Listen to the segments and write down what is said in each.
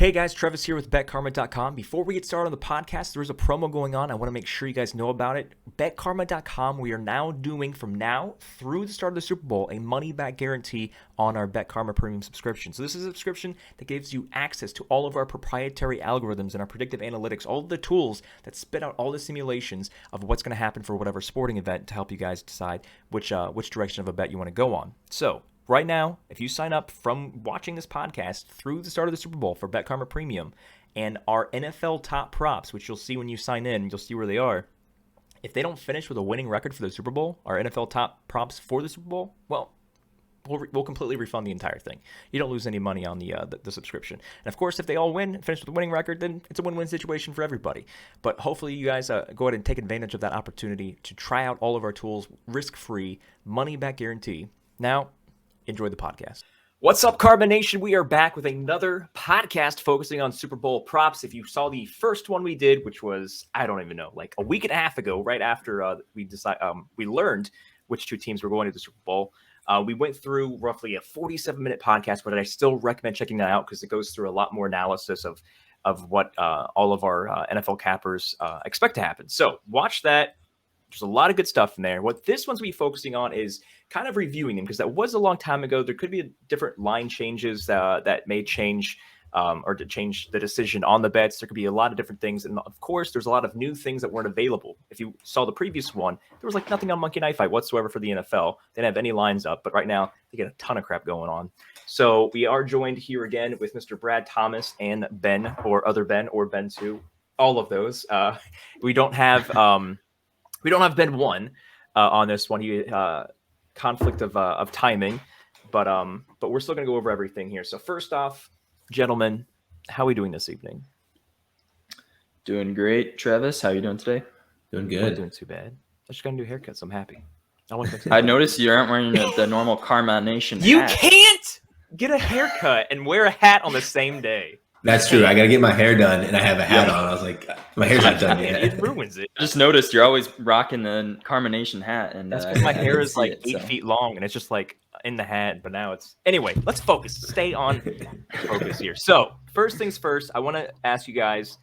Hey guys, Travis here with BetKarma.com. Before we get started on the podcast, there's a promo going on. I want to make sure you guys know about it. BetKarma.com, we are now doing, from now through the start of the Super Bowl, a money-back guarantee on our BetKarma Premium subscription. So this is a subscription that gives you access to all of our proprietary algorithms and our predictive analytics, all of the tools that spit out all the simulations of what's going to happen for whatever sporting event to help you guys decide which direction of a bet you want to go on. So right now, if you sign up from watching this podcast through the start of the Super Bowl for BetKarma Premium and our NFL top props, which you'll see when you sign in, you'll see where they are. If they don't finish with a winning record for the Super Bowl, our NFL top props for the Super Bowl, well, we'll completely refund the entire thing. You don't lose any money on the subscription. And of course, if they all win and finish with a winning record, then it's a win-win situation for everybody. But hopefully you guys go ahead and take advantage of that opportunity to try out all of our tools, risk-free, money-back guarantee. Now, enjoy the podcast. What's up, Carbon Nation? We are back with another podcast focusing on Super Bowl props. If you saw the first one we did, which was, I don't even know, like a week and a half ago, right after we learned which two teams were going to the Super Bowl, we went through roughly a 47-minute podcast, but I still recommend checking that out because it goes through a lot more analysis of what all of our NFL cappers expect to happen. So watch that. There's a lot of good stuff in there. What this one's going to be focusing on is kind of reviewing them because that was a long time ago. There could be different line changes that may change or to change the decision on the bets. There could be a lot of different things. And of course, there's a lot of new things that weren't available. If you saw the previous one, there was like nothing on Monkey Knife Fight whatsoever for the NFL. They didn't have any lines up, but right now they get a ton of crap going on. So we are joined here again with Mr. Brad Thomas and Ben, or other Ben, or Ben 2, all of those. We don't have Ben 1 on this one. He conflict of timing, but we're still going to go over everything here. So first off, gentlemen, how are we doing this evening? Doing great, Travis. How are you doing today? Doing good. Not doing too bad. I just got a new haircut, so I'm happy. I noticed you aren't wearing the normal Karma Nation hat. You can't get a haircut and wear a hat on the same day. That's true. I got to get my hair done, and I have a hat on. I was like, my hair's not done yet. It ruins it. I just noticed you're always rocking the Karma Nation hat. And that's because my hair is like 8 feet long, and it's just like in the hat. But now it's... Anyway, let's focus. Stay on focus here. So first things first, I want to ask you guys,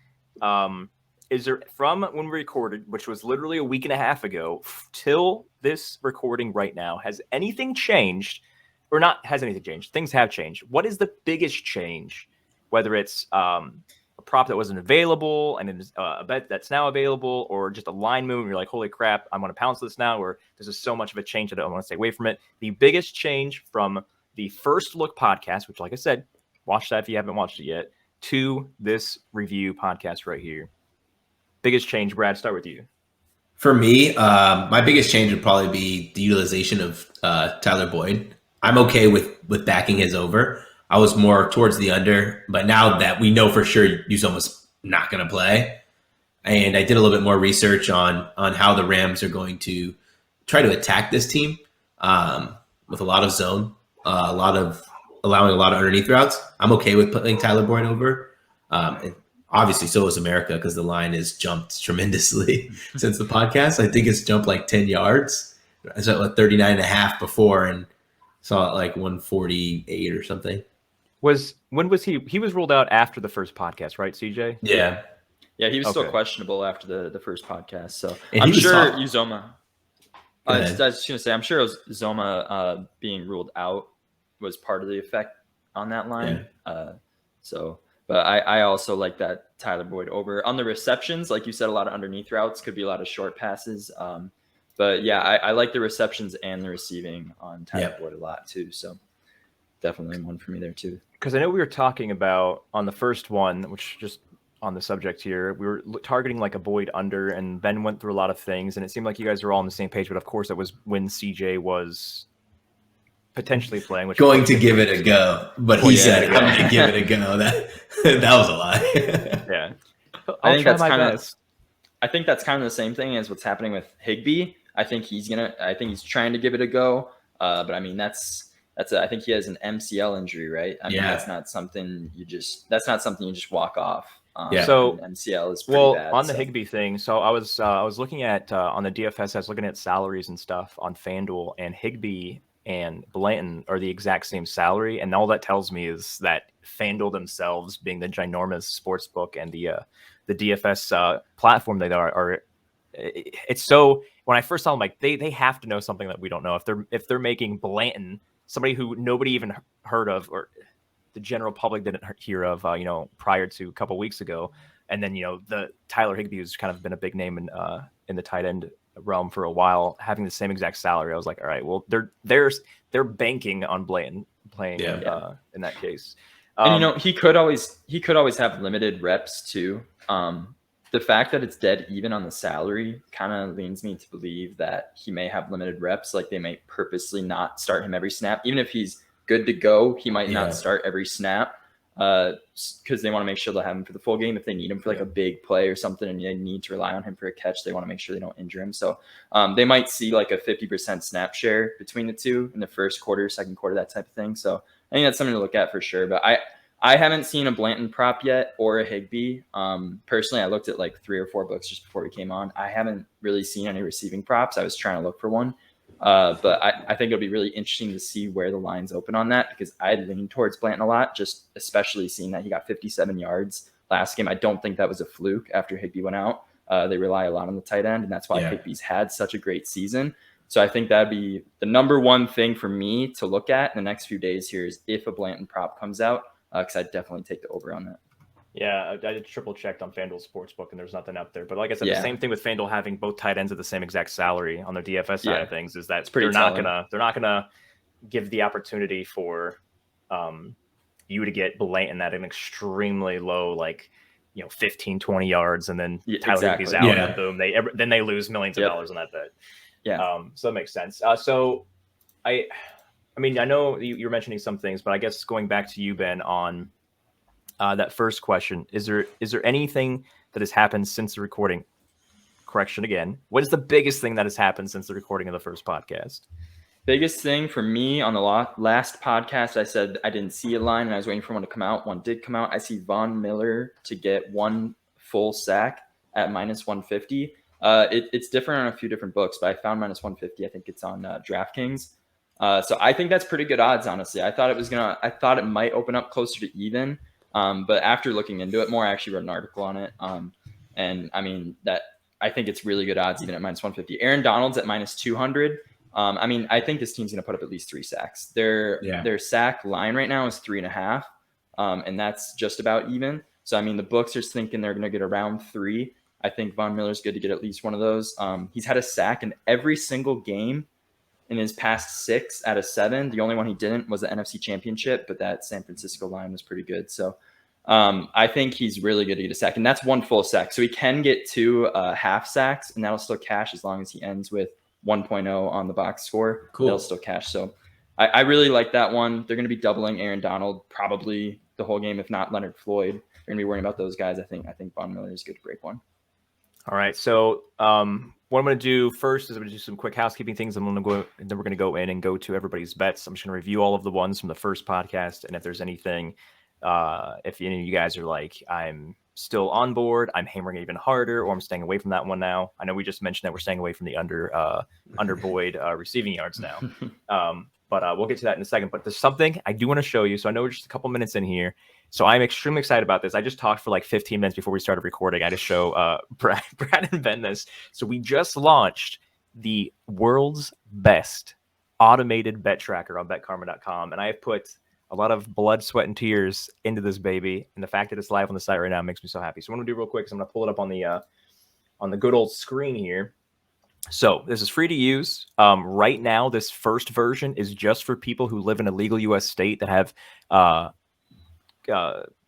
is there, from when we recorded, which was literally a week and a half ago, till this recording right now, has anything changed? Or not has anything changed? Things have changed. What is the biggest change? Whether it's a prop that wasn't available and it is a bet that's now available, or just a line move, and you're like, holy crap, I'm going to pounce this now, or this is so much of a change that I want to stay away from it. The biggest change from the First Look podcast, which, like I said, watch that if you haven't watched it yet, to this review podcast right here. Biggest change, Brad, start with you. For me, my biggest change would probably be the utilization of Tyler Boyd. I'm okay with backing his over. I was more towards the under, but now that we know for sure Uzoma's not going to play, and I did a little bit more research on how the Rams are going to try to attack this team with a lot of zone, allowing a lot of underneath routes. I'm okay with putting Tyler Boyd over. And obviously, so is America because the line has jumped tremendously since the podcast. I think it's jumped like 10 yards. I saw it like 39.5 before and saw it like 148 or something. When was he was ruled out after the first podcast, right, CJ? Yeah, he was still questionable after the first podcast. So and I'm sure Uzoma. I was just gonna say, I'm sure Uzoma being ruled out was part of the effect on that line. Yeah. But I also like that Tyler Boyd over on the receptions. Like you said, a lot of underneath routes, could be a lot of short passes. But yeah, I like the receptions and the receiving on Tyler Boyd a lot too. So definitely one for me there too. Because I know we were talking about on the first one, which just on the subject here, we were targeting like a Boyd under, and Ben went through a lot of things, and it seemed like you guys were all on the same page. But of course, that was when CJ was potentially playing, which going to give it a go. But he said, "I'm going to give it a go." That was a lie. Yeah, I think that's kind of the same thing as what's happening with Higbee. I think he's trying to give it a go. But I mean, I think he has an MCL injury, right? I mean, that's not something you just walk off. So MCL is pretty bad. On the Higbee thing. So I was looking at on the DFS. I was looking at salaries and stuff on FanDuel, and Higbee and Blanton are the exact same salary, and all that tells me is that FanDuel themselves, being the ginormous sports book and the DFS platform they are, it's so. When I first saw them, like they have to know something that we don't know. If they're making Blanton, somebody who nobody even heard of, or the general public didn't hear of, prior to a couple weeks ago, and then the Tyler Higbee, who's kind of been a big name in the tight end realm for a while, having the same exact salary. I was like, all right, well, they're banking on Blanton playing in that case. And he could always have limited reps too. The fact that it's dead even on the salary kind of leads me to believe that he may have limited reps. Like they may purposely not start him every snap. Even if he's good to go, he might not start every snap because they want to make sure they'll have him for the full game. If they need him for like a big play or something and they need to rely on him for a catch, they want to make sure they don't injure him. So they might see like a 50% snap share between the two in the first quarter, second quarter, that type of thing. So I think that's something to look at for sure. But I haven't seen a Blanton prop yet or a Higbee. Personally, I looked at like 3 or 4 books just before we came on. I haven't really seen any receiving props. I was trying to look for one. But I think it'll be really interesting to see where the lines open on that, because I lean towards Blanton a lot, just especially seeing that he got 57 yards last game. I don't think that was a fluke after Higbee went out. They rely a lot on the tight end, and that's why Higbee's had such a great season. So I think that'd be the number one thing for me to look at in the next few days here is if a Blanton prop comes out, because I'd definitely take the over on that. Yeah, I did triple checked on FanDuel Sportsbook, and there's nothing up there. But like I said, the same thing with FanDuel having both tight ends at the same exact salary on their DFS side of things is that they're not gonna give the opportunity for you to get Blanton at an extremely low, 15, 20 yards, and then Tyler Higbee's out, and boom, they lose millions of dollars on that bet. Yeah. So that makes sense. So I know you were mentioning some things, but I guess going back to you, Ben, on that first question, is there anything that has happened since the recording? Correction again. What is the biggest thing that has happened since the recording of the first podcast? Biggest thing for me on the last podcast, I said I didn't see a line and I was waiting for one to come out. One did come out. I see Von Miller to get 1 full sack at -150. It's different on a few different books, but I found -150. I think it's on DraftKings. So I think that's pretty good odds, honestly. I thought it might open up closer to even. But after looking into it more, I actually wrote an article on it. And I mean, that I think it's really good odds even at -150. Aaron Donald's at -200. I think this team's going to put up at least 3 sacks. Their sack line right now is 3.5. And that's just about even. So, I mean, the books are thinking they're going to get around 3. I think Von Miller's good to get at least one of those. He's had a sack in every single game in his past 6 out of 7. The only one he didn't was the NFC Championship, but that San Francisco line was pretty good. So I think he's really good to get a sack, and that's 1 full sack. So he can get 2 half sacks, and that'll still cash as long as he ends with 1.0 on the box score. Cool. That'll still cash. So I really like that one. They're going to be doubling Aaron Donald probably the whole game, if not Leonard Floyd. They're going to be worrying about those guys. I think Von Miller is good to break one. All right. So what I'm going to do first is I'm going to do some quick housekeeping things. And then we're going to go in and go to everybody's bets. I'm just going to review all of the ones from the first podcast. And if there's anything, if any of you guys are like, I'm still on board, I'm hammering it even harder, or I'm staying away from that one now. I know we just mentioned that we're staying away from the under Boyd receiving yards now. But we'll get to that in a second. But there's something I do want to show you. So I know we're just a couple minutes in here. So I'm extremely excited about this. I just talked for like 15 minutes before we started recording. I just show Brad and Ben this. So we just launched the world's best automated bet tracker on betkarma.com. And I have put a lot of blood, sweat, and tears into this baby. And the fact that it's live on the site right now makes me so happy. So what I'm going to do real quick is I'm going to pull it up on the good old screen here. So this is free to use. Right now, this first version is just for people who live in a legal U.S. state that have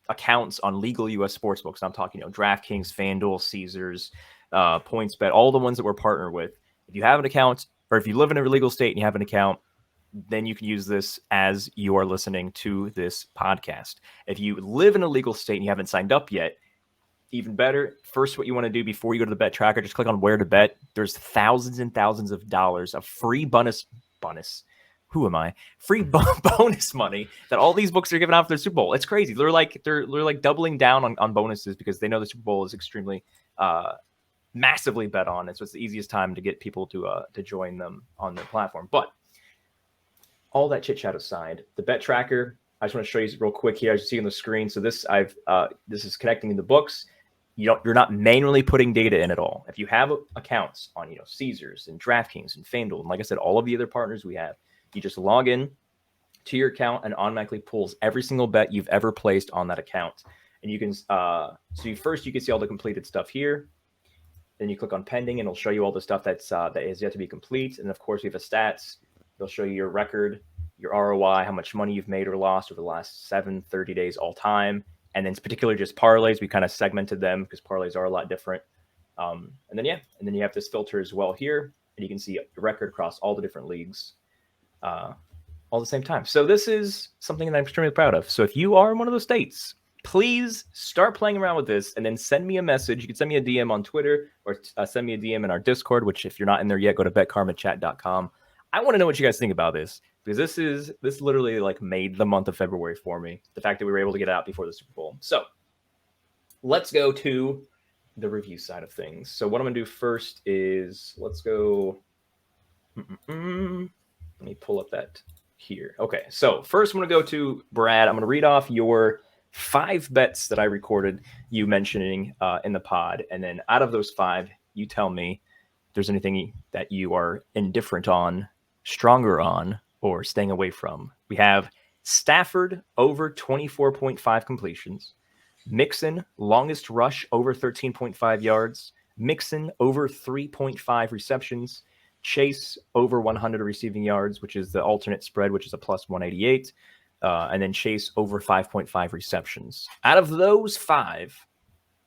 accounts on legal U.S. sportsbooks. I'm talking, DraftKings, FanDuel, Caesars, PointsBet, all the ones that we're partnered with. If you have an account, or if you live in a legal state and you have an account, then you can use this as you are listening to this podcast. If you live in a legal state and you haven't signed up yet, even better. First, what you want to do before you go to the bet tracker, just click on where to bet. There's thousands and thousands of dollars of free bonus. Free bonus money that all these books are giving out for the Super Bowl. It's crazy. They're like doubling down on bonuses because they know the Super Bowl is extremely massively bet on. And so it's the easiest time to get people to join them on their platform. But all that chit chat aside, the bet tracker, I just want to show you real quick here. As you see on the screen. So this this is connecting in the books. You're not manually putting data in at all. If you have accounts on Caesars and DraftKings and FanDuel, and like I said, all of the other partners we have, you just log in to your account and automatically pulls every single bet you've ever placed on that account. And you can first you can see all the completed stuff here. Then you click on pending, and it'll show you all the stuff that is yet to be complete. And of course, we have a stats. They'll show you your record, your ROI, how much money you've made or lost over the last 30 days all time. And then particularly just parlays, we kind of segmented them because parlays are a lot different. And then you have this filter as well here, and you can see your record across all the different leagues all at the same time. So this is something that I'm extremely proud of. So if you are in one of those states, please start playing around with this and then send me a message. You can send me a DM on Twitter or send me a DM in our Discord, which if you're not in there yet, go to betkarmachat.com. I want to know what you guys think about this, because this literally like made the month of February for me. The fact that we were able to get it out before the Super Bowl. So let's go to the review side of things. So what I'm going to do first is let's go. Let me pull up that here. Okay. So first I'm going to go to Brad. I'm going to read off your 5 bets that I recorded you mentioning in the pod. And then out of those 5, you tell me if there's anything that you are indifferent on, stronger on, or staying away from. We have Stafford over 24.5 completions, Mixon longest rush over 13.5 yards, Mixon over 3.5 receptions, Chase over 100 receiving yards, which is the alternate spread, which is a plus 188, and then Chase over 5.5 receptions. Out of those 5,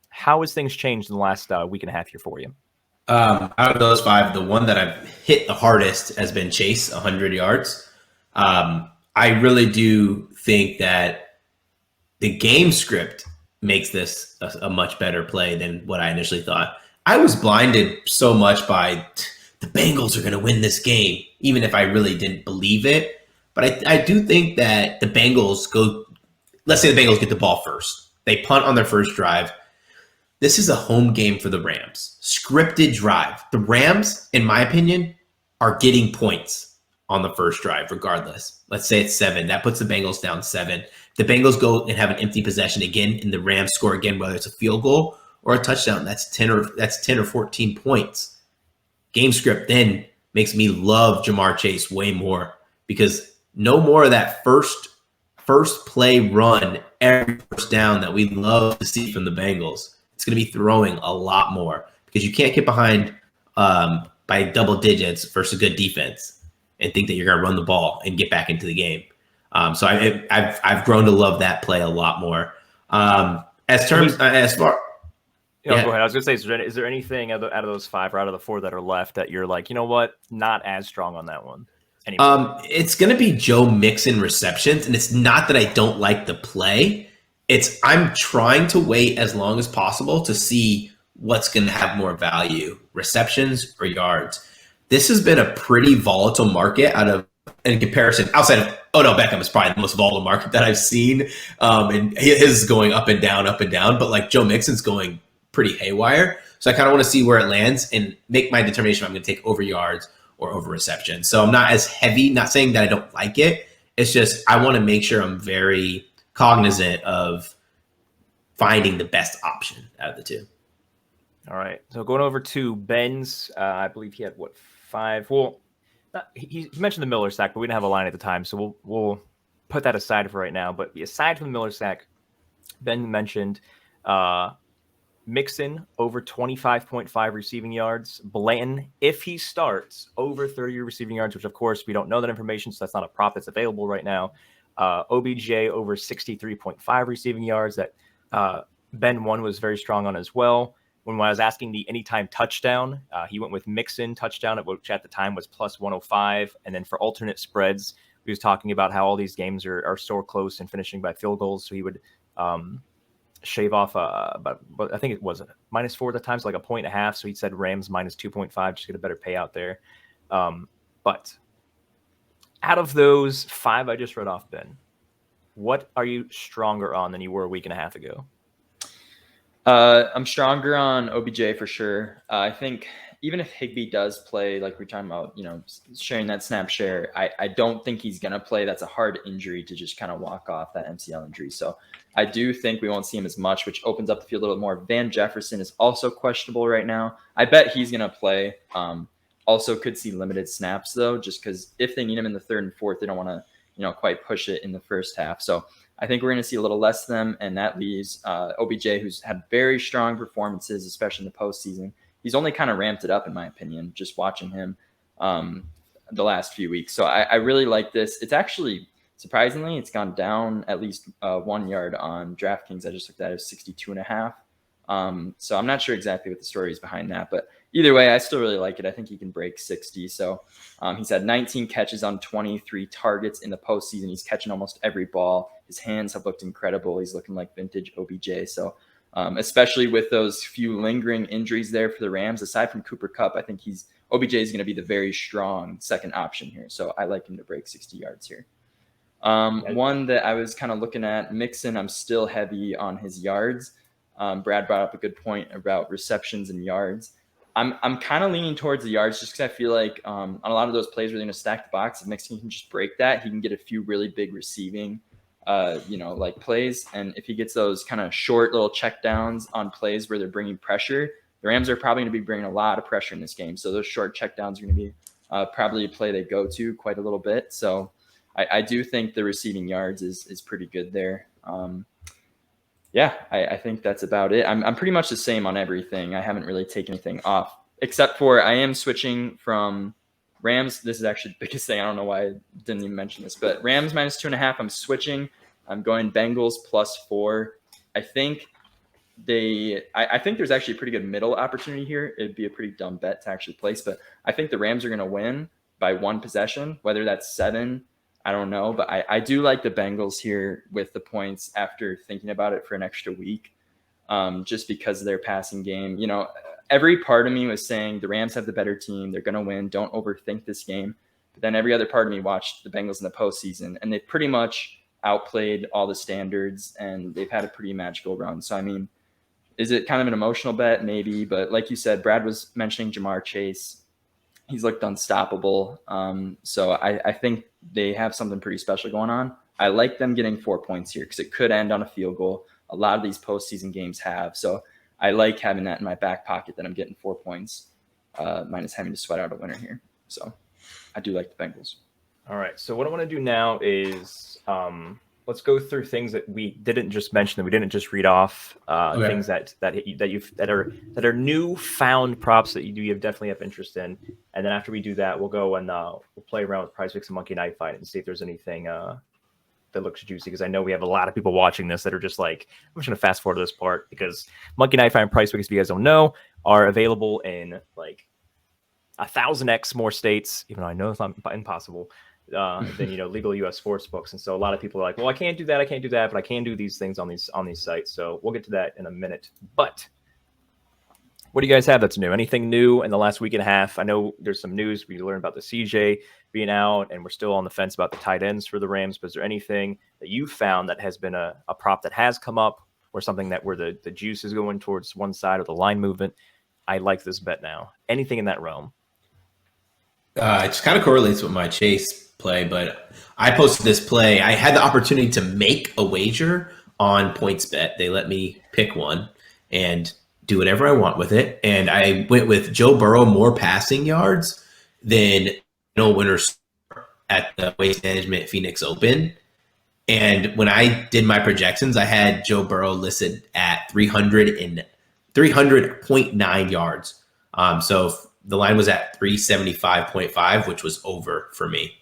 how has things changed in the last week and a half here for you? Out of those 5, the one that I've hit the hardest has been Chase, 100 yards. I really do think that the game script makes this a much better play than what I initially thought. I was blinded so much by the Bengals are going to win this game, even if I really didn't believe it. But I do think that the Bengals let's say the Bengals get the ball first. They punt on their first drive. This is a home game for the Rams. Scripted drive. The Rams, in my opinion, are getting points on the first drive regardless. Let's say it's 7. That puts the Bengals down 7. The Bengals go and have an empty possession again, and the Rams score again, whether it's a field goal or a touchdown. That's 10 or 14 points. Game script then makes me love Jamar Chase way more, because no more of that first play run every first down that we love to see from the Bengals. It's going to be throwing a lot more, because you can't get behind by double digits versus a good defense and think that you're going to run the ball and get back into the game. So I've grown to love that play a lot more. Go ahead. I was going to say, is there anything out of those 5 or out of the 4 that are left that you're like, you know what, not as strong on that one anymore? It's going to be Joe Mixon receptions, and it's not that I don't like the play. I'm trying to wait as long as possible to see what's going to have more value, receptions or yards. This has been a pretty volatile market in comparison. Outside of Odell Beckham is probably the most volatile market that I've seen, and his is going up and down. But like Joe Mixon's going pretty haywire. So I kind of want to see where it lands and make my determination if I'm going to take over yards or over reception. So I'm not as heavy. Not saying that I don't like it. It's just I want to make sure I'm very cognizant of finding the best option out of the 2. All right. So going over to Ben's, I believe he had 5. Well, he mentioned the Miller sack, but we didn't have a line at the time, so we'll put that aside for right now. But aside from the Miller sack, Ben mentioned Mixon over 25.5 receiving yards. Blanton, if he starts, over 30 receiving yards, which of course we don't know that information, so that's not a prop that's available right now. OBJ over 63.5 receiving yards. That Ben 1 was very strong on as well. When I was asking the anytime touchdown, he went with Mixon touchdown, which at the time was plus 105. And then for alternate spreads, he was talking about how all these games are so close and finishing by field goals. So he would shave off, but I think it was -4 at the time, so like 1.5. So he said Rams -2.5, just get a better payout there. But out of those 5 I just read off, Ben, what are you stronger on than you were a week and a half ago? I'm stronger on OBJ for sure. I think, even if Higbee does play, like we're talking about, sharing that snap share, I don't think he's going to play. That's a hard injury to just kind of walk off, that MCL injury. So I do think we won't see him as much, which opens up the field a little bit more. Van Jefferson is also questionable right now. I bet he's going to play. Also could see limited snaps, though, just because if they need him in the third and fourth, they don't want to, quite push it in the first half. So I think we're going to see a little less of them, and that leaves OBJ, who's had very strong performances, especially in the postseason. He's only kind of ramped it up, in my opinion, just watching him the last few weeks. So I really like this. It's actually, surprisingly, it's gone down at least 1 yard on DraftKings. I just looked at it, 62.5. So I'm not sure exactly what the story is behind that, but either way, I still really like it. I think he can break 60. So he's had 19 catches on 23 targets in the postseason. He's catching almost every ball. His hands have looked incredible. He's looking like vintage OBJ. So especially with those few lingering injuries there for the Rams, aside from Cooper Kupp, I think OBJ is going to be the very strong second option here. So I like him to break 60 yards here. One that I was kind of looking at, Mixon, I'm still heavy on his yards. Brad brought up a good point about receptions and yards. I'm kind of leaning towards the yards just because I feel like on a lot of those plays where they're going to stack the box, if Mixon can just break that, he can get a few really big receiving like plays. And if he gets those kind of short little check downs on plays where they're bringing pressure, the Rams are probably going to be bringing a lot of pressure in this game. So those short check downs are going to be probably a play they go to quite a little bit. So I do think the receiving yards is pretty good there. I think that's about it. I'm pretty much the same on everything. I haven't really taken anything off, except for I am switching from Rams. This is actually the biggest thing. I don't know why I didn't even mention this, but Rams -2.5. I'm switching. I'm going Bengals +4. I think I think there's actually a pretty good middle opportunity here. It'd be a pretty dumb bet to actually place, but I think the Rams are going to win by one possession, whether that's 7. I don't know, but I do like the Bengals here with the points after thinking about it for an extra week, just because of their passing game. Every part of me was saying the Rams have the better team. They're going to win. Don't overthink this game. But then every other part of me watched the Bengals in the postseason, and they've pretty much outplayed all the standards, and they've had a pretty magical run. So, I mean, is it kind of an emotional bet? Maybe. But like you said, Brad was mentioning Jamar Chase. He's looked unstoppable. So I think they have something pretty special going on. I like them getting 4 points here because it could end on a field goal. A lot of these postseason games have. So I like having that in my back pocket that I'm getting 4 points minus having to sweat out a winner here. So I do like the Bengals. All right. So what I want to do now is let's go through things that we didn't just mention, that we didn't just read off, Okay. things that are newfound props that you definitely have interest in. And then after we do that, we'll go and we'll play around with Prize Picks and Monkey Knife Fight and see if there's anything that looks juicy, because I know we have a lot of people watching this that are just like, I'm just going to fast forward to this part, because Monkey Knife Fight and Prize Picks, if you guys don't know, are available in like 1,000x more states, even though I know it's not impossible, than legal U.S. sports books. And so a lot of people are like, well, I can't do that, but I can do these things on these sites. So we'll get to that in a minute. But what do you guys have that's new? Anything new in the last week and a half? I know there's some news. We learned about the CJ being out, and we're still on the fence about the tight ends for the Rams. But is there anything that you found that has been a prop that has come up, or something that where the juice is going towards one side or the line movement? I like this bet now. Anything in that realm? It just kind of correlates with my Chase play, but I posted this play. I had the opportunity to make a wager on PointsBet. They let me pick one and do whatever I want with it. And I went with Joe Burrow more passing yards than winners at the Waste Management Phoenix Open. And when I did my projections, I had Joe Burrow listed at 300.9 yards. So the line was at 375.5, which was over for me.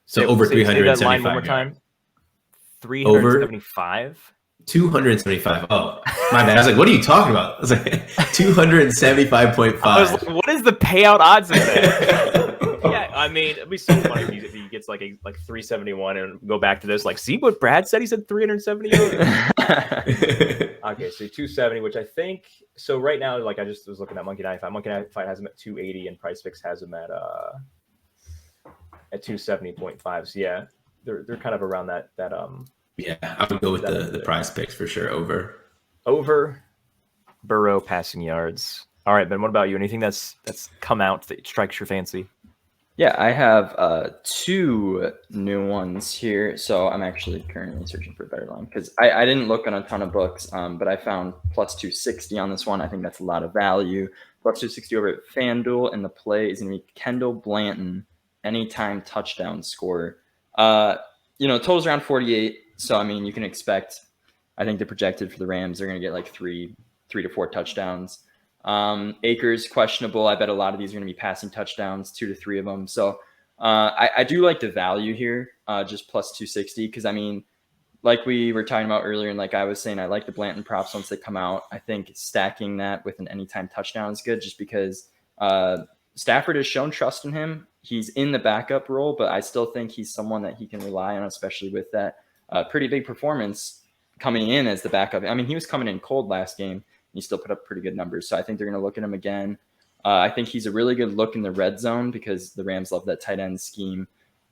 So over 375. Say that line one more time. 375. 275. Oh, my bad. I was like, what are you talking about? I was like, 275.5. I was like, what is the payout odds of that? Yeah, I mean, it'd be so funny if he gets like 371 and go back to this. Like, see what Brad said? He said 370. Okay, so 270, which I think. So right now, like I just was looking at Monkey Knife Fight. Monkey Knife Fight has him at 280, and Price Fix has him at 270.5. So yeah, they're kind of around that. Yeah, I would go with the Prize Picks for sure. Over. Burrow passing yards. All right, Ben, what about you? Anything that's come out that strikes your fancy? Yeah, I have 2 new ones here. So I'm actually currently searching for a better line because I didn't look on a ton of books, but I found plus 260 on this one. I think that's a lot of value. Plus 260 over at FanDuel, and the play is going to be Kendall Blanton, anytime touchdown scorer. Total's around 48. So, I mean, you can expect, I think the projected for the Rams, they're going to get like 3 to 4 touchdowns. Akers questionable. I bet a lot of these are going to be passing touchdowns, 2 to 3 of them. So I do like the value here, just plus 260. Because I mean, like we were talking about earlier, and like I was saying, I like the Blanton props once they come out. I think stacking that with an anytime touchdown is good, just because Stafford has shown trust in him. He's in the backup role, but I still think he's someone that he can rely on, especially with that pretty big performance coming in as the backup. I mean, he was coming in cold last game. He still put up pretty good numbers. So I think they're going to look at him again. I think he's a really good look in the red zone because the Rams love that tight end scheme.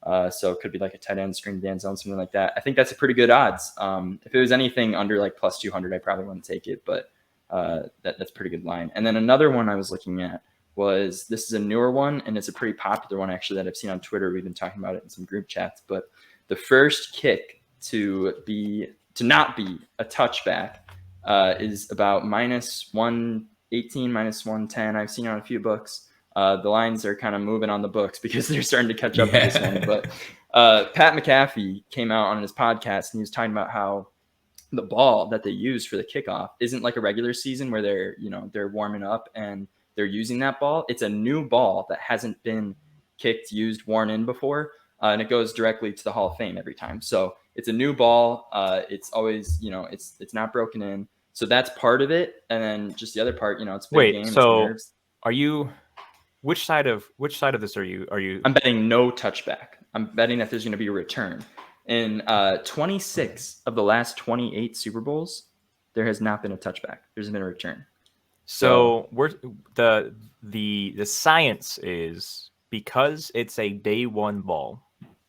So it could be like a tight end screen end zone, something like that. I think that's a pretty good odds. If it was anything under like plus 200, I probably wouldn't take it, but that's a pretty good line. And then another one I was looking at was, this is a newer one, and it's a pretty popular one actually that I've seen on Twitter. We've been talking about it in some group chats, but the first kick to not be a touchback is about minus 118, minus 110. I've seen it on a few books. The lines are kind of moving on the books because they're starting to catch up to this one. But Pat McAfee came out on his podcast and he was talking about how the ball that they use for the kickoff isn't like a regular season where they're warming up and they're using that ball. It's a new ball that hasn't been kicked, used, worn in before. And it goes directly to the Hall of Fame every time. So it's a new ball. It's always, it's not broken in. So that's part of it. And then just the other part, it's big game. So are you, which side of this are you? I'm betting no touchback. I'm betting that there's going to be a return. In 26 of the last 28 Super Bowls, there has not been a touchback. There's been a return. So we're the science is, because it's a day one ball,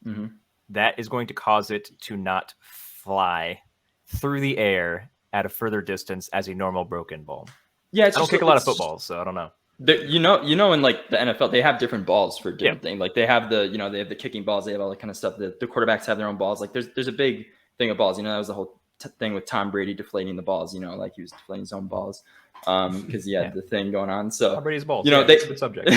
mm-hmm. that is going to cause it to not fly through the air at a further distance as a normal broken ball. Yeah, I don't kick a lot of footballs, so I don't know. In like the NFL, they have different balls for different things. Like they have they have the kicking balls, they have all that kind of stuff. The quarterbacks have their own balls. Like there's a big thing of balls. That was the whole thing with Tom Brady deflating the balls. Like he was deflating his own balls because he had the thing going on. So Tom Brady's balls. They, good subject.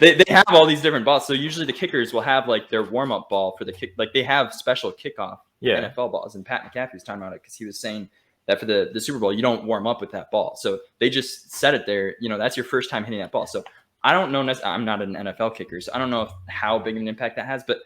they have all these different balls. So usually the kickers will have like their warm up ball for the kick. Like they have special kickoff NFL balls. And Pat McAfee was talking about it because he was saying that for the Super Bowl, you don't warm up with that ball. So they just set it there. That's your first time hitting that ball. So I don't know. I'm not an NFL kicker, so I don't know how big of an impact that has. But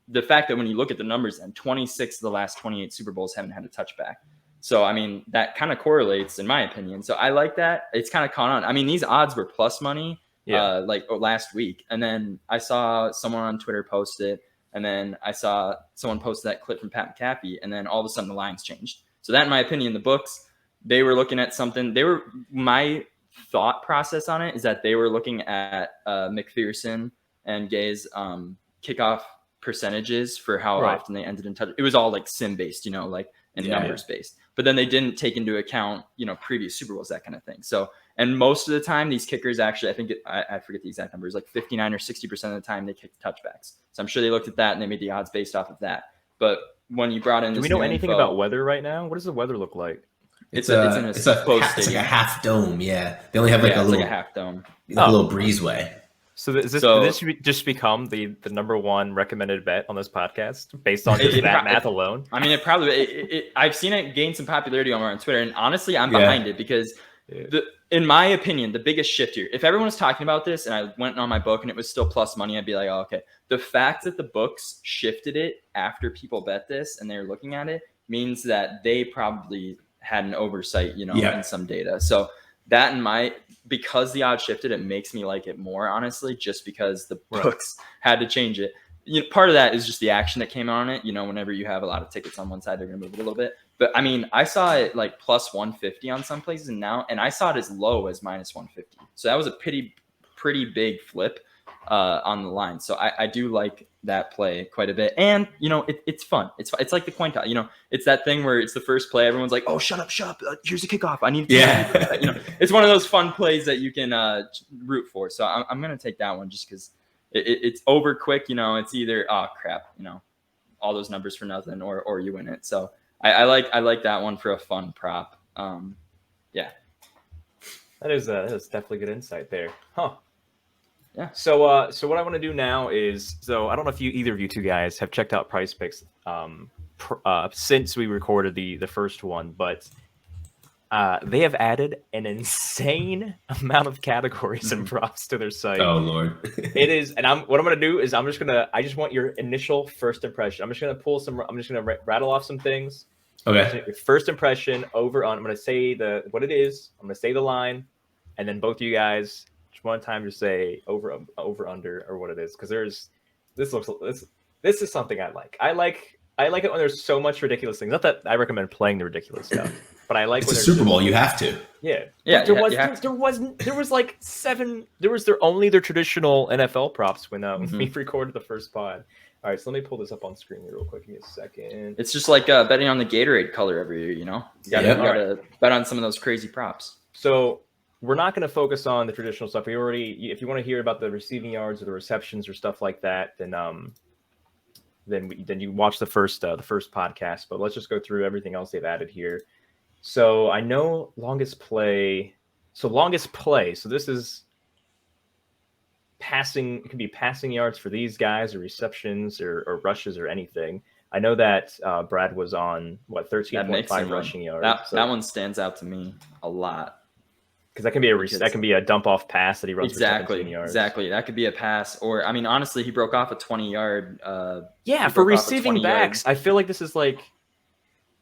the fact that when you look at the numbers, then 26 of the last 28 Super Bowls haven't had a touchback. So, I mean, that kind of correlates in my opinion. So I like that. It's kind of caught on. I mean, these odds were plus money last week. And then I saw someone on Twitter post it. And then I saw someone post that clip from Pat McAfee. And then all of a sudden the lines changed. So that, in my opinion, the books, they were looking at something. My thought process on it is that they were looking at McPherson and Gay's kickoff percentages for how often they ended in touch. It was all like sim based, and numbers based. But then they didn't take into account, previous Super Bowls, that kind of thing. So, and most of the time, these kickers actually, I think I forget the exact numbers, like 59 or 60% of the time they kicked touchbacks. So I'm sure they looked at that and they made the odds based off of that. But when you brought in, do we know anything about weather right now? What does the weather look like? It's like a half dome. Yeah, they only have like like a half dome, a little breezeway. So did this just become the number one recommended bet on this podcast based on just that math alone? I mean, it probably. I've seen it gain some popularity on Twitter, and honestly, I'm behind it because in my opinion, the biggest shift here. If everyone was talking about this, and I went on my book and it was still plus money, I'd be like, oh, okay. The fact that the books shifted it after people bet this and they're looking at it means that they probably had an oversight, in some data. So that because the odds shifted, it makes me like it more, honestly, just because the books had to change it. Part of that is just the action that came on it. Whenever you have a lot of tickets on one side, they're going to move it a little bit. But I mean, I saw it like plus 150 on some places and I saw it as low as minus 150. So that was a pretty big flip. on the line. So I do like that play quite a bit. And, it's fun. It's like the coin toss. It's that thing where it's the first play. Everyone's like, oh, shut up. Here's a kickoff. I need to. Yeah. It's one of those fun plays that you can root for. So I'm going to take that one just because it's over quick. It's either, oh, crap, all those numbers for nothing or you win it. So I like that one for a fun prop. Yeah. That is definitely good insight there. Huh. Yeah. So what I want to do now is, I don't know if either of you two guys have checked out Price Picks since we recorded the first one, but they have added an insane amount of categories and props to their site. Oh Lord. It is, and what I'm gonna do is I just want your initial first impression. I'm just gonna rattle off some things. Okay. Your first impression over on. I'm gonna say what it is. I'm gonna say the line, and then both of you guys just one time just say over under or what it is, because this is something I like. I like it when there's so much ridiculous things. Not that I recommend playing the ridiculous stuff, but I like it's when a Super Bowl. You have to. Yeah. There was like 7. There was only their traditional NFL props when we recorded the first pod. All right, so let me pull this up on screen real quick. Give me a second. It's just like betting on the Gatorade color every year, You gotta bet on some of those crazy props. So we're not going to focus on the traditional stuff. If you want to hear about the receiving yards or the receptions or stuff like that, then you watch the first podcast. But let's just go through everything else they've added here. So I know longest play. So this is passing. It can be passing yards for these guys, or receptions, or rushes, or anything. I know that Brad was on 13.5 rushing yards. That one stands out to me a lot. Because that can be a dump off pass that he runs for 17 yards. Exactly. That could be a pass, or honestly, he broke off a 20-yard. For receiving backs, I feel like this is like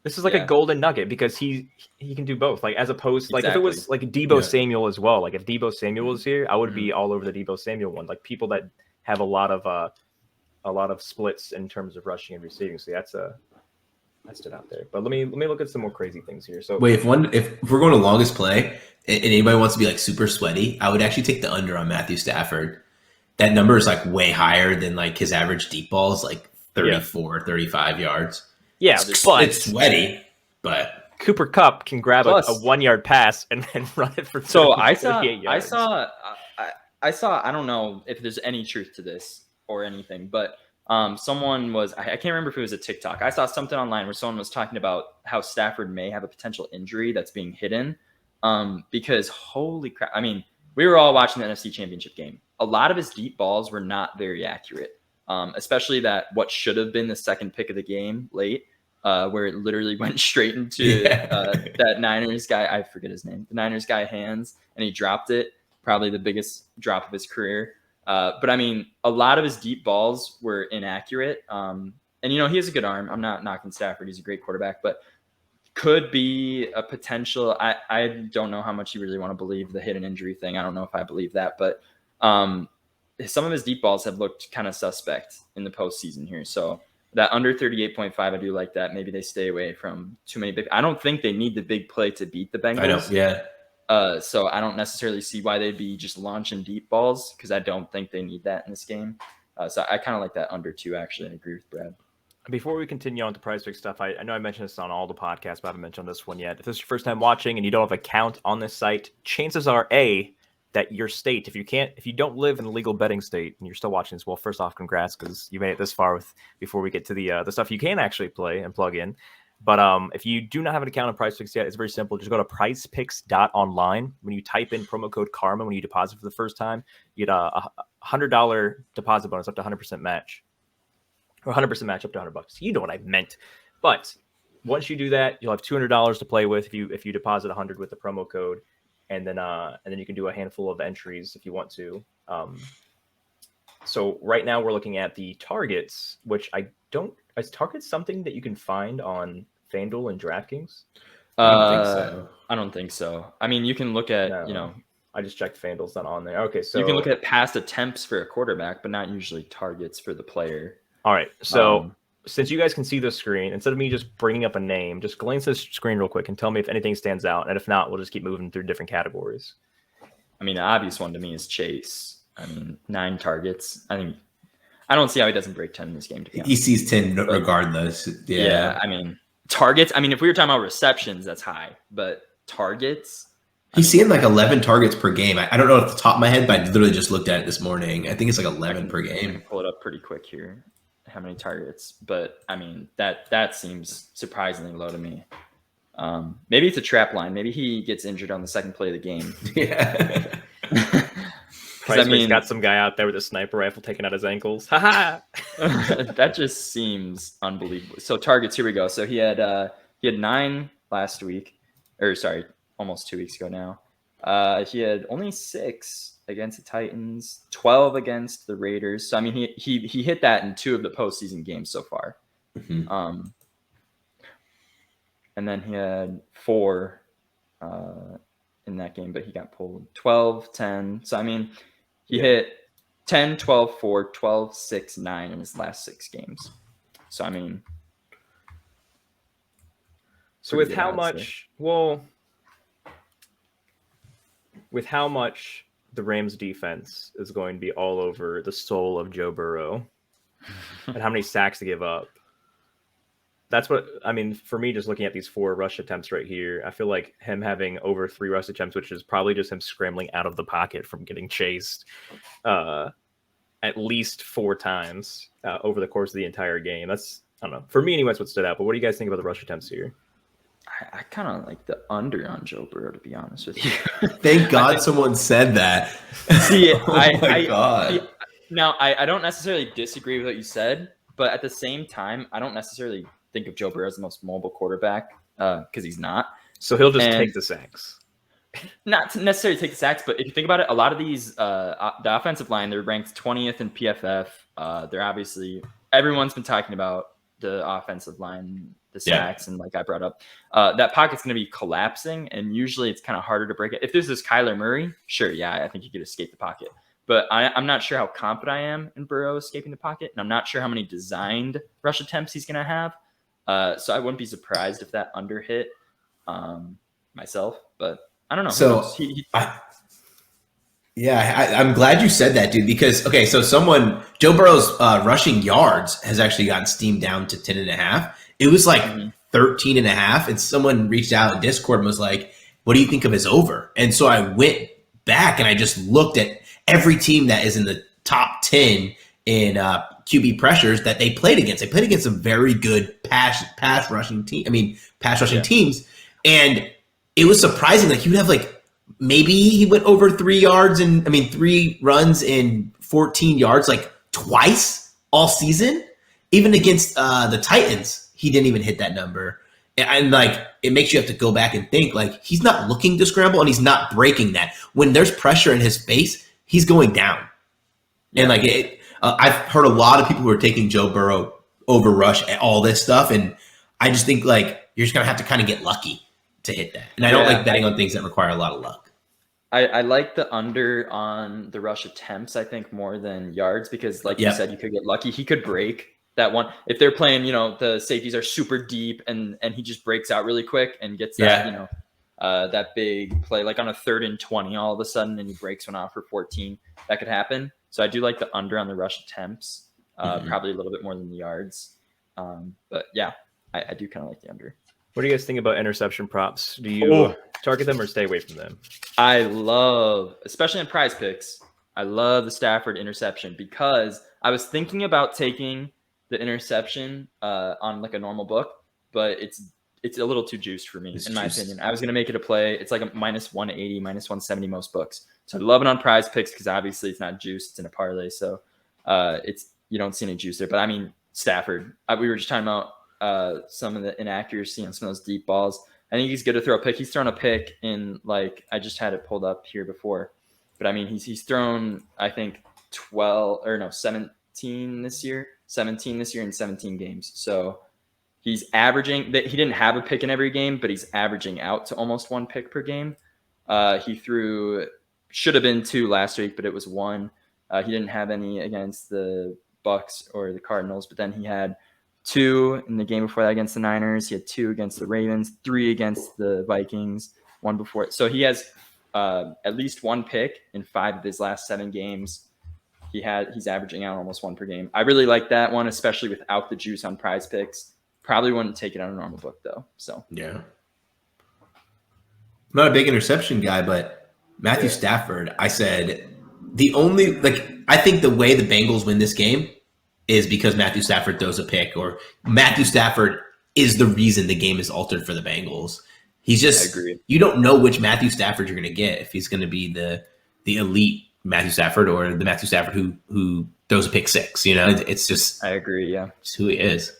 a golden nugget, because he can do both. Like, as opposed to, like, if it was like Deebo Samuel as well. Like, if Deebo Samuel was here, I would be all over the Deebo Samuel one. Like, people that have a lot of splits in terms of rushing and receiving. So that stood out there. But let me look at some more crazy things here. So wait, if we're going to longest play and anybody wants to be like super sweaty, I would actually take the under on Matthew Stafford. That number is like way higher than like his average deep balls, like 34, 35 yards. Yeah, but it's sweaty, but Cooper Kupp can grab a 1-yard pass and then run it for 38 yards. I saw, I don't know if there's any truth to this or anything, but someone was, I can't remember if it was a TikTok. I saw something online where someone was talking about how Stafford may have a potential injury that's being hidden. Because holy crap, I mean, we were all watching the NFC Championship game. A lot of his deep balls were not very accurate, especially what should have been the second pick of the game late, where it literally went straight into that Niners guy. I forget his name. The Niners guy hands, and he dropped it. Probably the biggest drop of his career. But I mean, a lot of his deep balls were inaccurate. And he has a good arm. I'm not knocking Stafford. He's a great quarterback, but could be a potential. I don't know how much you really want to believe the hidden injury thing. I don't know if I believe that, but some of his deep balls have looked kind of suspect in the postseason here. So that under 38.5, I do like that. Maybe they stay away from too many big. I don't think they need the big play to beat the Bengals. I know, yeah. So I don't necessarily see why they'd be just launching deep balls, because I don't think they need that in this game. So I kind of like that under 2, actually. I agree with Brad. Before we continue on to Prize Pick stuff, I know I mentioned this on all the podcasts, but I haven't mentioned this one yet. If this is your first time watching and you don't have an account on this site, chances are that your state, if you don't live in a legal betting state and you're still watching this, well, first off, congrats, because you made it this far before we get to the stuff you can actually play and plug in. But if you do not have an account on Prize Picks yet, it's very simple. Just go to prizepicks.online. When you type in promo code KARMA when you deposit for the first time, you get a $100 deposit bonus up to 100% match. Or 100% match up to $100. You know what I meant. But once you do that, you'll have $200 to play with if you deposit $100 with the promo code, and then you can do a handful of entries if you want to. So right now we're looking at the targets, which is targets something that you can find on FanDuel and DraftKings? I don't think so. I mean, you can look at I just checked FanDuel's not on there. Okay, so you can look at past attempts for a quarterback, but not usually targets for the player. All right, so since you guys can see the screen, instead of me just bringing up a name, just glance at the screen real quick and tell me if anything stands out, and if not, we'll just keep moving through different categories. I mean, the obvious one to me is Chase. I mean, 9 targets. I don't see how he doesn't break 10 in this game, to be honest. He sees 10 regardless. Yeah. I mean, targets. I mean, if we were talking about receptions, that's high. But targets. He's seeing like 11 targets per game. I don't know off the top of my head, but I literally just looked at it this morning. I think it's like 11 per game. I can pull it up pretty quick here. How many targets? But I mean, that seems surprisingly low to me. Maybe it's a trap line. Maybe he gets injured on the second play of the game. Yeah. Price got some guy out there with a sniper rifle taking out his ankles. Ha That just seems unbelievable. So targets, here we go. So he had 9 last week, or sorry, almost 2 weeks ago now. He had only 6 against the Titans, 12 against the Raiders. So I mean, he hit that in 2 of the postseason games so far. Mm-hmm. And then he had 4 in that game, but he got pulled. 12, 10. So I mean, he hit 10, 12, 4, 12, 6, 9 in his last 6 games. So I mean, so with how much, with how much the Rams defense is going to be all over the soul of Joe Burrow and how many sacks to give up. That's what, I mean, for me, just looking at these 4 rush attempts right here, I feel like him having over 3 rush attempts, which is probably just him scrambling out of the pocket from getting chased at least 4 times over the course of the entire game. That's, I don't know. For me, anyway, that's what stood out. But what do you guys think about the rush attempts here? I kind of like the under on Joe Burrow, to be honest with you. Thank God someone said that. See, God. Now, I don't necessarily disagree with what you said, but at the same time, I don't necessarily think of Joe Burrow as the most mobile quarterback because he's not. So he'll just take the sacks. Not to necessarily take the sacks, but if you think about it, a lot of these, the offensive line, they're ranked 20th in PFF. They're obviously, everyone's been talking about the offensive line, the sacks, and like I brought up, that pocket's going to be collapsing, and usually it's kind of harder to break it. If this is Kyler Murray, sure, I think he could escape the pocket. But I'm not sure how confident I am in Burrow escaping the pocket, and I'm not sure how many designed rush attempts he's going to have. So I wouldn't be surprised if that under hit myself, but I don't know. So I'm glad you said that, dude, because, okay, so Joe Burrow's rushing yards has actually gotten steamed down to 10.5. It was like 13.5, and someone reached out in Discord and was like, what do you think of his over? And so I went back and I just looked at every team that is in the top 10 in QB pressures that they played against. They played against some very good pass rushing teams. And it was surprising that he would have like, maybe he went over 3 runs in 14 yards, like twice all season. Even against the Titans, he didn't even hit that number. And like, it makes you have to go back and think, like, he's not looking to scramble and he's not breaking that. When there's pressure in his face, he's going down. And like, I've heard a lot of people who are taking Joe Burrow over rush and all this stuff. And I just think like, you're just going to have to kind of get lucky to hit that. And I don't like betting on things that require a lot of luck. I like the under on the rush attempts, I think, more than yards, because like you said, you could get lucky. He could break that one. If they're playing, the safeties are super deep and he just breaks out really quick and gets that, that big play, like on a 3rd and 20 all of a sudden, and he breaks one off for 14, that could happen. So I do like the under on the rush attempts, probably a little bit more than the yards. But yeah, I do kind of like the under. What do you guys think about interception props? Do you target them or stay away from them? I love, especially in prize picks, I love the Stafford interception, because I was thinking about taking the interception on like a normal book, but it's a little too juiced for me, in my opinion. I was going to make it a play. It's like a minus 180, minus 170 most books. So I love it on prize picks because obviously it's not juiced. It's in a parlay. So you don't see any juice there. But I mean, Stafford, we were just talking about some of the inaccuracy on some of those deep balls. I think he's good to throw a pick. He's thrown a pick in, like, I just had it pulled up here before. But I mean, he's thrown, I think, 17 this year in 17 games. So he's averaging that. He didn't have a pick in every game, but he's averaging out to almost 1 pick per game. He should have been 2 last week, but it was 1. He didn't have any against the Bucks or the Cardinals, but then he had 2 in the game before that against the Niners. He had 2 against the Ravens, 3 against the Vikings, 1 before it. So he has at least one pick in 5 of his last 7 games. He's averaging out almost 1 per game. I really like that one, especially without the juice on Prize Picks. Probably wouldn't take it on a normal book though. So yeah, I'm not a big interception guy, but Matthew Stafford, I said I think the way the Bengals win this game is because Matthew Stafford throws a pick, or Matthew Stafford is the reason the game is altered for the Bengals. He's just, you don't know which Matthew Stafford you're going to get, if he's going to be the elite Matthew Stafford or the Matthew Stafford who throws a pick 6. You know, it's just, I agree. Yeah. It's who he is.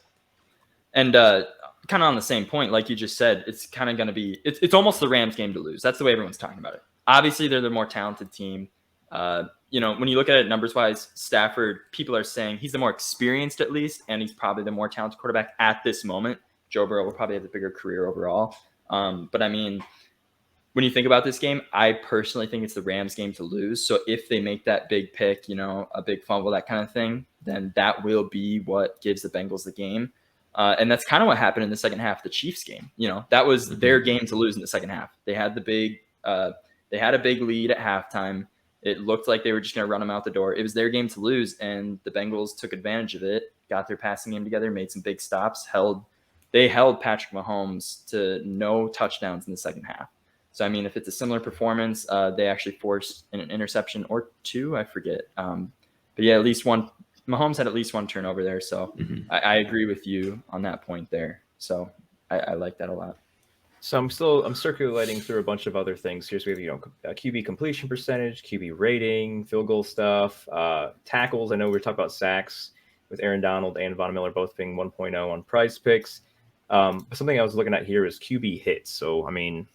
And kind of on the same point, like you just said, it's kind of going to be, it's almost the Rams game to lose. That's the way everyone's talking about it. Obviously they're the more talented team. You know, when you look at it numbers wise, Stafford, people are saying he's the more experienced at least, and he's probably the more talented quarterback at this moment. Joe Burrow will probably have the bigger career overall. But I mean, when you think about this game, I personally think it's the Rams game to lose. So if they make that big pick, you know, a big fumble, that kind of thing, then that will be what gives the Bengals the game. And that's kind of what happened in the second half of the Chiefs game. You know, that was their game to lose in the second half. They had they had a big lead at halftime. It looked like they were just going to run them out the door. It was their game to lose, and the Bengals took advantage of it, got their passing game together, made some big stops, they held Patrick Mahomes to no touchdowns in the second half. So, I mean, if it's a similar performance, they actually forced an interception or 2, I forget. But yeah, at least one. Mahomes had at least 1 turnover there. So I agree with you on that point there. So I like that a lot. So I'm circulating through a bunch of other things here. So we have, QB completion percentage, QB rating, field goal stuff, tackles. I know we were talking about sacks with Aaron Donald and Von Miller both being 1.0 on Prize Picks. But something I was looking at here is QB hits. So, I mean,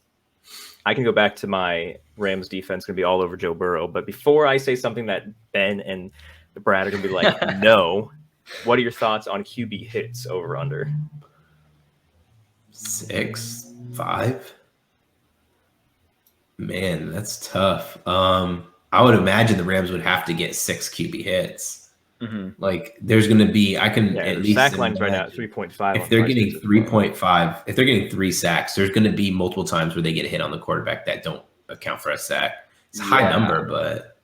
I can go back to my Rams defense, going to be all over Joe Burrow. But before I say something that Ben and Brad are going to be like, no, what are your thoughts on QB hits over under? 6, 5. Man, that's tough. I would imagine the Rams would have to get 6 QB hits. Like, there's going to be, I can at least sack lines right now at 3.5. If they're getting 3.5, if they're getting 3 sacks, there's going to be multiple times where they get a hit on the quarterback that don't account for a sack. It's a high number, but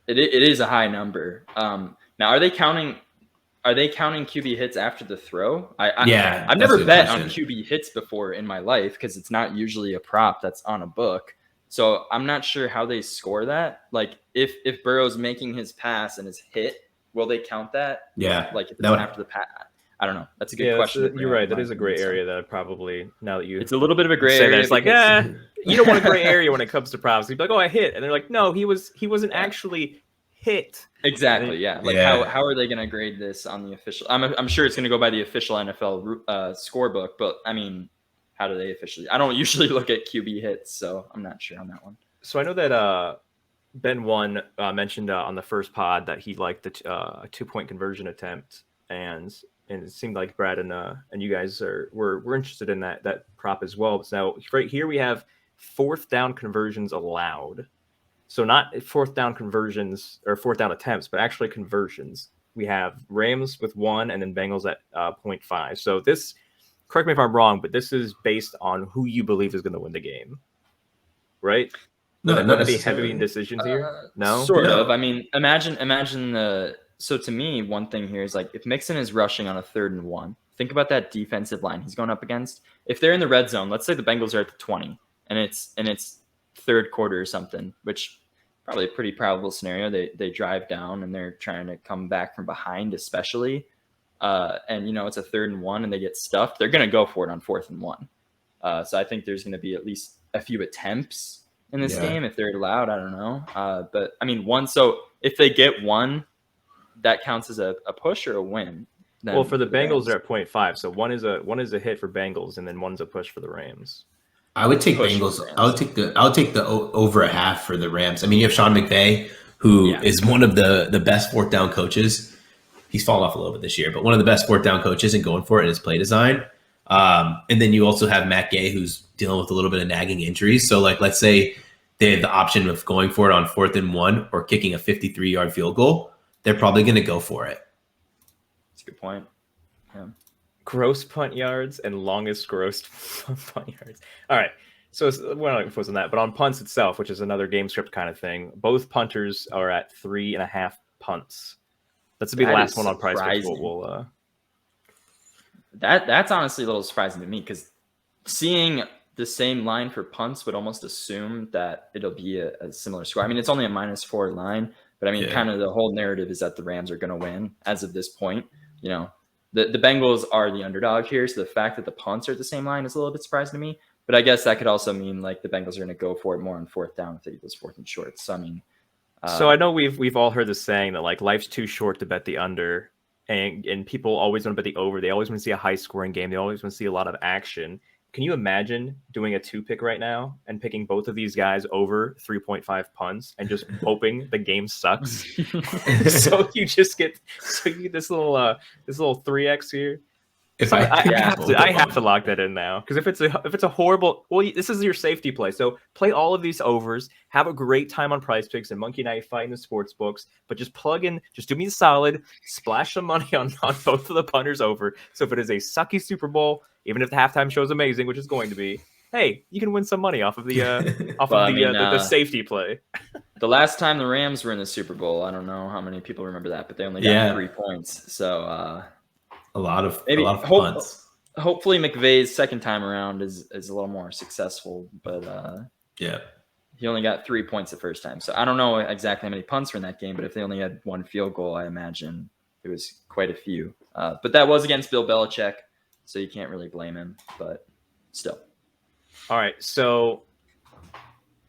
it is a high number. Now, are they counting QB hits after the throw? I've never bet on QB hits before in my life because it's not usually a prop that's on a book. So I'm not sure how they score that. Like if Burrow's making his pass and his hit, will they count that? Yeah. Like if it's after the pass. I don't know. That's a good question. You're right. That is a gray area that probably, now that you... It's a little bit of a gray area. It's like, you don't want a gray area when it comes to props. You'd be like, oh, I hit. And they're like, no, he wasn't actually hit. Exactly, yeah. Like how are they going to grade this on the official? I'm sure it's going to go by the official NFL scorebook, but I mean, how do they officially? I don't usually look at QB hits, so I'm not sure on that one. So I know that Ben One mentioned on the first pod that he liked the 2-point conversion attempt, and it seemed like Brad and you guys were interested in that prop as well. So right here we have 4th down conversions allowed. So not 4th down conversions or 4th down attempts, but actually conversions. We have Rams with 1 and then Bengals at 0.5. So this, correct me if I'm wrong, but this is based on who you believe is going to win the game, right? No, not be heavy decisions here. No, sort of. I mean, imagine the. So to me, one thing here is like if Mixon is rushing on a 3rd and 1, think about that defensive line he's going up against. If they're in the red zone, let's say the Bengals are at the 20, and it's 3rd quarter or something, which probably a pretty probable scenario. They drive down and they're trying to come back from behind, especially. And it's a 3rd and 1 and they get stuffed. They're going to go for it on 4th and 1. So I think there's going to be at least a few attempts in this game if they're allowed. I don't know. But I mean, 1. So if they get 1, that counts as a push or a win. Well, for the Bengals, they're at 0.5. So one is a hit for Bengals, and then 1's a push for the Rams. I would take Bengals. I would take the over a half for the Rams. I mean, you have Sean McVay, who is one of the best 4th down coaches. He's fallen off a little bit this year, but one of the best 4th down coaches and going for it in his play design. And then you also have Matt Gay, who's dealing with a little bit of nagging injuries. So, like, let's say they have the option of going for it on 4th and 1 or kicking a 53-yard field goal. They're probably going to go for it. That's a good point. Yeah. Gross punt yards and longest gross punt yards. All right. So we're not going to focus on that, but on punts itself, which is another game script kind of thing, both punters are at 3.5 punts. That's to be the last one on Prize Picks. That's honestly a little surprising to me because seeing the same line for punts would almost assume that it'll be a similar score. I mean, it's only a -4 line, but I mean, kind of the whole narrative is that the Rams are going to win as of this point. You know, the Bengals are the underdog here, so the fact that the punts are at the same line is a little bit surprising to me. But I guess that could also mean like the Bengals are going to go for it more on 4th down if it equals 4th and short. So I mean, so I know we've all heard this saying that like life's too short to bet the under, and people always want to bet the over. They always want to see a high scoring game. They always want to see a lot of action. Can you imagine doing a 2-pick right now and picking both of these guys over 3.5 punts and just hoping the game sucks? So you get this little 3x here. If So I I have to lock that in now because if it's a horrible, this is your safety play. So play all of these overs, have a great time on Prize Picks and Monkey Knife Fight in the sports books, but just do me the solid, splash some money on both of the punters over. So if it is a sucky Super Bowl, even if the halftime show is amazing, which is going to be, hey, you can win some money off of the the safety play. The last time the Rams were in the Super Bowl, I don't know how many people remember that, but they only got 3 points. So. A lot of punts. Hopefully McVay's second time around is a little more successful, but he only got 3 points the first time. So I don't know exactly how many punts were in that game, but if they only had 1 field goal, I imagine it was quite a few. But that was against Bill Belichick, so you can't really blame him, but still. All right, so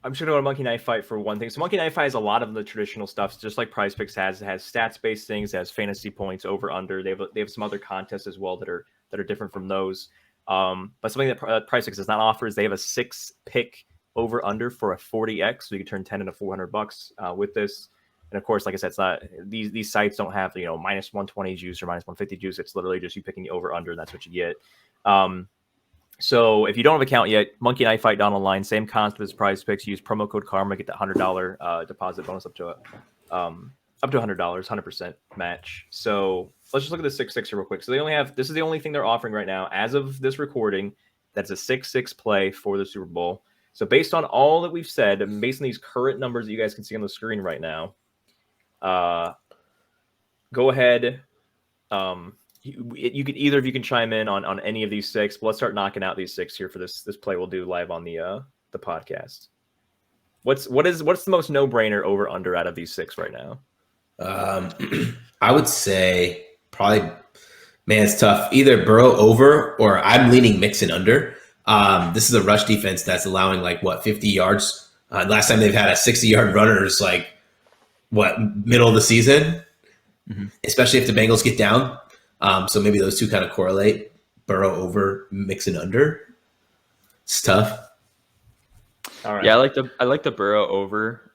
I'm just going to go to Monkey Knife Fight for one thing. So Monkey Knife Fight has a lot of the traditional stuff, just like Prize Picks has. It has stats-based things, it has fantasy points, over, under. They have some other contests as well that are different from those. But something that Prize Picks does not offer is they have a 6-pick over-under for a 40x, so you can turn 10 into $400 with this. And of course, like I said, it's not these sites don't have -120 juice or -150 juice. It's literally just you picking the over-under, and that's what you get. So if you don't have an account yet, Monkey Knife Fight down online, same concept as Prize Picks. Use promo code Karma, get that $100 deposit bonus up to $100, 100% match. So let's just look at the 6-6 real quick. So this is the only thing they're offering right now as of this recording. That's a 6-6 play for the Super Bowl. So based on all that we've said, and based on these current numbers that you guys can see on the screen right now, go ahead. You could either of you can chime in on any of these 6, but let's start knocking out these 6 here for this play we'll do live on the podcast. What's the most no-brainer over under out of these 6 right now? I would say probably, man, it's tough. Either Burrow over, or I'm leaning Mixon under. This is a rush defense that's allowing 50 yards. Last time they've had a 60-yard runner is middle of the season, especially if the Bengals get down. So maybe those two kind of correlate. Burrow over, Mixon under. It's tough. All right. Yeah, I like the Burrow over.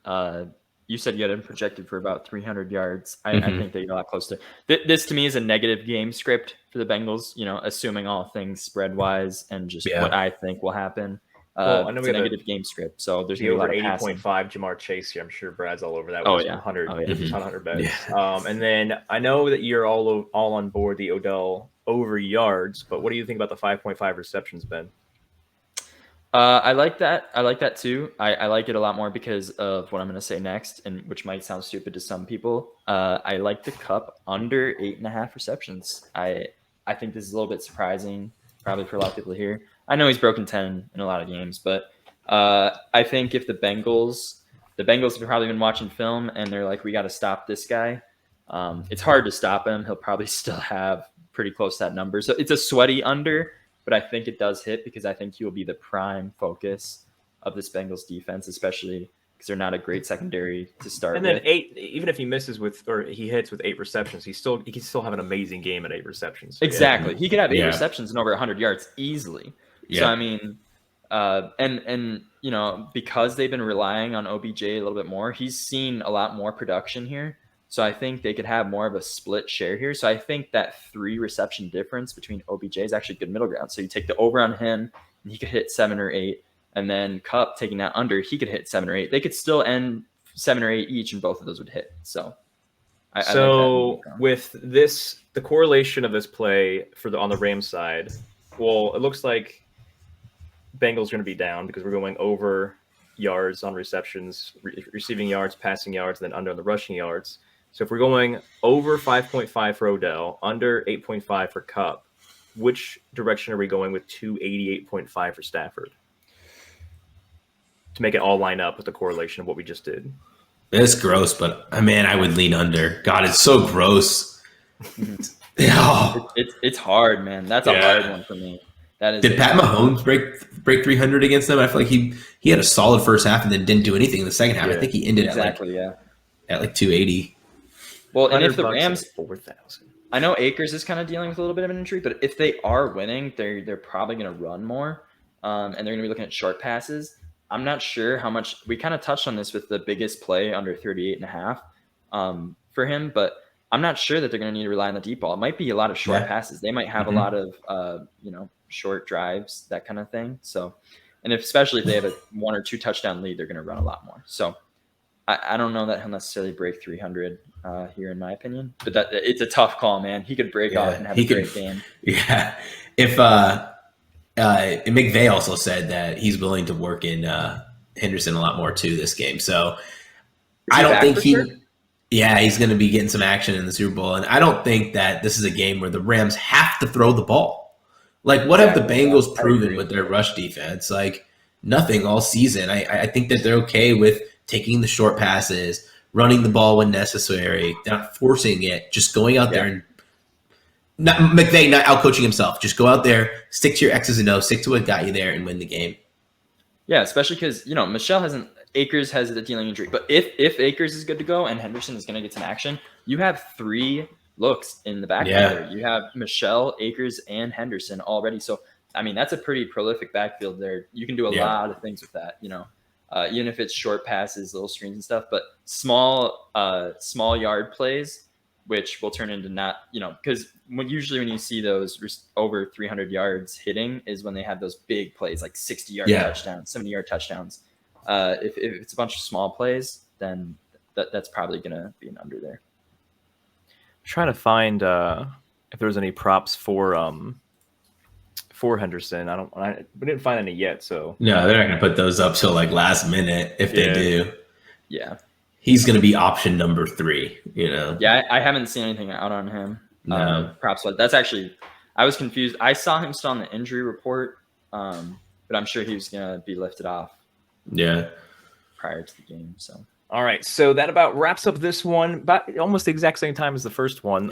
You said you had him projected for about 300 yards. I think they got a lot close to. This to me is a negative game script for the Bengals. Assuming all things spread wise and just what I think will happen. I know it's a negative game script, so there's going to be a lot of 80.5 Jamar Chase here. I'm sure Brad's all over that. 100 bets. And then I know that you're all on board the Odell over yards, but what do you think about the 5.5 receptions, Ben? I like that. I like that too. I like it a lot more because of what I'm going to say next, and which might sound stupid to some people. I like the Cup under 8.5 receptions. I think this is a little bit surprising, probably for a lot of people here. I know he's broken 10 in a lot of games, but I think if the Bengals have probably been watching film and they're like, we got to stop this guy. It's hard to stop him. He'll probably still have pretty close to that number. So it's a sweaty under, but I think it does hit because I think he will be the prime focus of this Bengals defense, especially because they're not a great secondary to start with. And then 8, even if he misses he hits with 8 receptions, he can still have an amazing game at 8 receptions. So exactly. Yeah. He could have 8 receptions and over 100 yards easily. Yeah. So, I mean, and because they've been relying on OBJ a little bit more, he's seen a lot more production here. So I think they could have more of a split share here. So I think that 3 reception difference between OBJ is actually good middle ground. So you take the over on him, and he could hit 7 or 8. And then Kupp taking that under, he could hit 7 or 8. They could still end 7 or 8 each, and both of those would hit. So I like with this, the correlation of this play on the Rams side, well, it looks like Bengals are going to be down because we're going over yards on receptions, receiving yards, passing yards, and then under on the rushing yards. So if we're going over 5.5 for Odell, under 8.5 for Cup, which direction are we going with 288.5 for Stafford? To make it all line up with the correlation of what we just did. It's gross, but man, I would lean under. God, it's so gross. Oh. It's hard, man. That's a hard one for me. Did Pat Mahomes break 300 against them? I feel like he had a solid first half and then didn't do anything in the second half. I think he ended at like 280. Well, and if the Rams 4,000. I know Akers is kind of dealing with a little bit of an injury, but if they are winning, they're probably going to run more, and they're going to be looking at short passes. I'm not sure how much we kind of touched on this with the biggest play under 38.5 for him, but I'm not sure that they're going to need to rely on the deep ball. It might be a lot of short passes. They might have a lot of short drives, that kind of thing. So, and especially if they have a 1 or 2 touchdown lead, they're going to run a lot more. So I don't know that he'll necessarily break 300 here, in my opinion, but it's a tough call, man. He could break off and have a great game. Yeah. If McVay also said that he's willing to work in Henderson a lot more too this game. So I don't think he's going to be getting some action in the Super Bowl. And I don't think that this is a game where the Rams have to throw the ball. Like, what have the Bengals proven with their rush defense? Like, nothing all season. I think that they're okay with taking the short passes, running the ball when necessary, not forcing it, just going out there and McVay not out-coaching himself. Just go out there, stick to your X's and O's, stick to what got you there, and win the game. Yeah, especially because, Akers has the dealing injury. But if Akers is good to go and Henderson is going to get some action, you have 3 looks in the backfield. You have Michelle, Akers, and Henderson already. So, I mean, that's a pretty prolific backfield there. You can do a lot of things with that, even if it's short passes, little screens and stuff. But small yard plays, which will turn into not, because usually when you see those over 300 yards hitting is when they have those big plays, like 60-yard touchdowns, 70-yard touchdowns. If it's a bunch of small plays, then that's probably going to be an under there. Trying to find if there's any props for Henderson. We didn't find any yet. So no, they're not going to put those up till like last minute if they do. Yeah, he's going to be option number 3. Yeah, I haven't seen anything out on him. No. Props, but that's actually I was confused. I saw him still on the injury report, but I'm sure he was going to be lifted off. Yeah, prior to the game. So. All right, so that about wraps up this one, about almost the exact same time as the first one.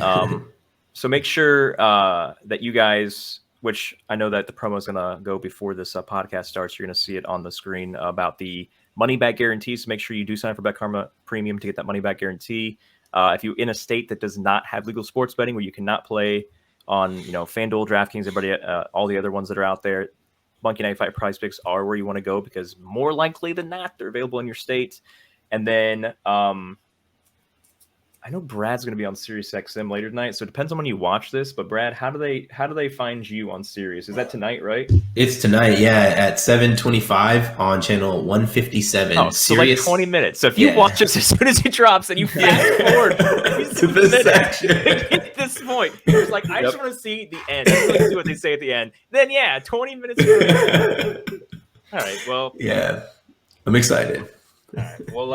So make sure that you guys, which I know that the promo is going to go before this podcast starts, you're going to see it on the screen about the money back guarantee. So make sure you do sign up for Bet Karma Premium to get that money back guarantee. If you're in a state that does not have legal sports betting, where you cannot play on, FanDuel, DraftKings, everybody, all the other ones that are out there, Monkey 95 Prize Picks are where you want to go because more likely than not, they're available in your state. And then I know Brad's going to be on Sirius XM later tonight, so it depends on when you watch this. But Brad, how do they find you on Sirius? Is that tonight, right? It's tonight, at 7:25 on channel 157. Oh, so Sirius, like 20 minutes. So if you watch this as soon as it drops and you fast forward to this section, at this point, you're like, I just want to see the end. I want to see what they say at the end. Then 20 minutes. All right. Well. Yeah, I'm excited. All right. Well,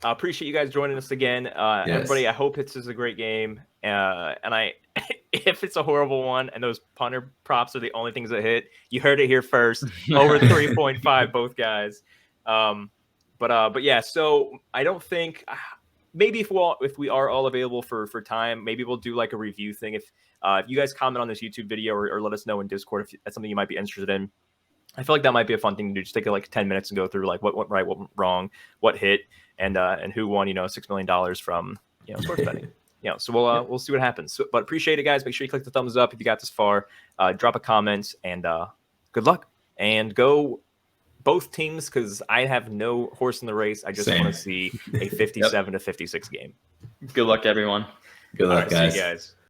I appreciate you guys joining us again. Everybody, I hope this is a great game. And if it's a horrible one and those punter props are the only things that hit, you heard it here first. Over 3.5, both guys. But yeah, so I don't think maybe if we are all available for time, maybe we'll do like a review thing. If you guys comment on this YouTube video or let us know in Discord if that's something you might be interested in. I feel like that might be a fun thing to do. Just take like 10 minutes and go through like what went right, what went wrong, what hit, and who won, $6 million from sports betting. So we'll see what happens. But appreciate it, guys. Make sure you click the thumbs up if you got this far. Drop a comment and good luck. And go both teams because I have no horse in the race. I just want to see a 57-56 game. Good luck, everyone. Good luck, guys. See you guys.